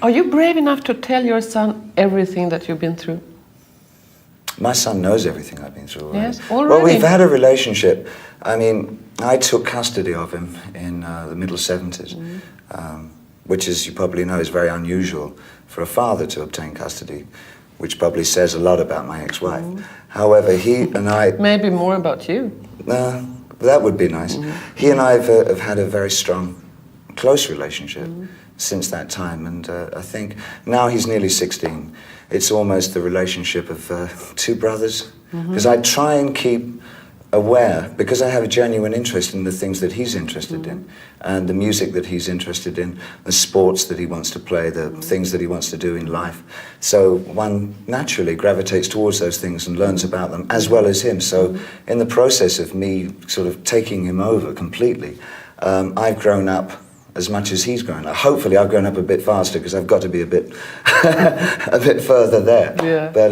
Are you brave enough to tell your son everything that you've been through? My son knows everything I've been through already. Yes, already? Well, we've had a relationship. I mean, I took custody of him in the middle 70s, which, as you probably know, is very unusual for a father to obtain custody, which probably says a lot about my ex-wife. However, he and I... Maybe more about you. That would be nice. He and I have had a very strong, close relationship since that time, and I think now he's nearly 16. It's almost the relationship of two brothers, because I try and keep aware, because I have a genuine interest in the things that he's interested in, and the music that he's interested in, the sports that he wants to play, the things that he wants to do in life. So one naturally gravitates towards those things and learns about them, as well as him. So in the process of me sort of taking him over completely, I've grown up as much as he's grown up. Hopefully I've grown up a bit faster, because I've got to be a bit a bit further there. Yeah. But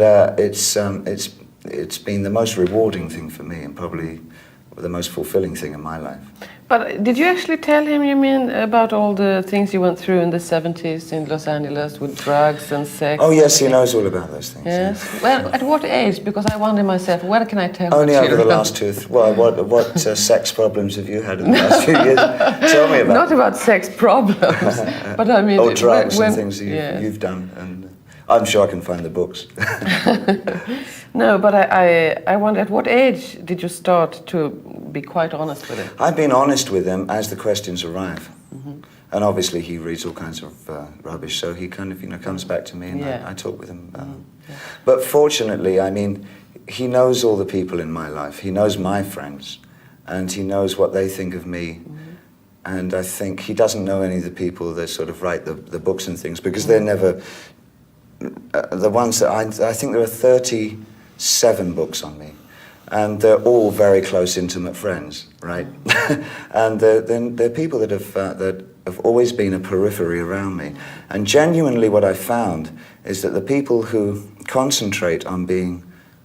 it's been the most rewarding thing for me, and probably the most fulfilling thing in my life. But did you actually tell him, you mean, about all the things you went through in the 70s in Los Angeles with drugs and sex? Oh yes, he knows all about those things. Yes. Well, at what age? Because I wonder myself, when can I tell Only over the children? last what sex problems have you had in the last few years? Tell me about Not about sex problems, but I mean... or drugs when, and things that you've done, and I'm sure I can find the books. No, but I wonder, at what age did you start to be quite honest with him? I've been honest with him as the questions arrive. And obviously he reads all kinds of rubbish, so he kind of, comes back to me, and I talk with him. But fortunately, I mean, he knows all the people in my life. He knows my friends, and he knows what they think of me. And I think he doesn't know any of the people that sort of write the books and things, because they're never... the ones that I think there are 37 books on me, and they're all very close, intimate friends, right? And they're people that have always been a periphery around me. And genuinely what I found is that the people who concentrate on being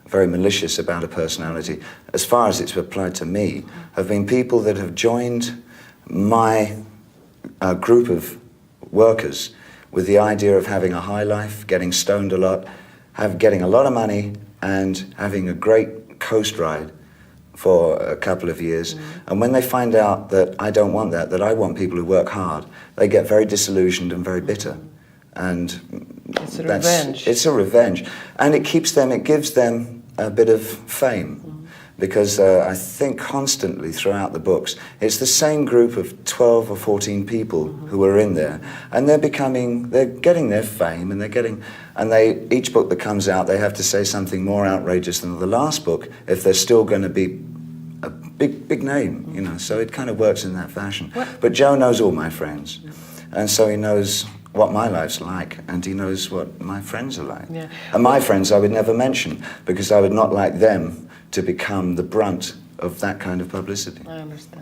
very malicious about a personality, as far as it's applied to me, have been people that have joined my group of workers with the idea of having a high life, getting stoned a lot, getting a lot of money, and having a great coast ride for a couple of years. And when they find out that I don't want that I want people who work hard, they get very disillusioned and very bitter. And it's a revenge. It's a revenge. And it gives them a bit of fame. Because I think constantly throughout the books, it's the same group of 12 or 14 people who are in there, and they're getting their fame, and each book that comes out, they have to say something more outrageous than the last book if they're still going to be a big name, so it kind of works in that fashion. But Joe knows all my friends, and so he knows what my life's like, and he knows what my friends are like. Yeah. And my friends I would never mention, because I would not like them to become the brunt of that kind of publicity. I understand.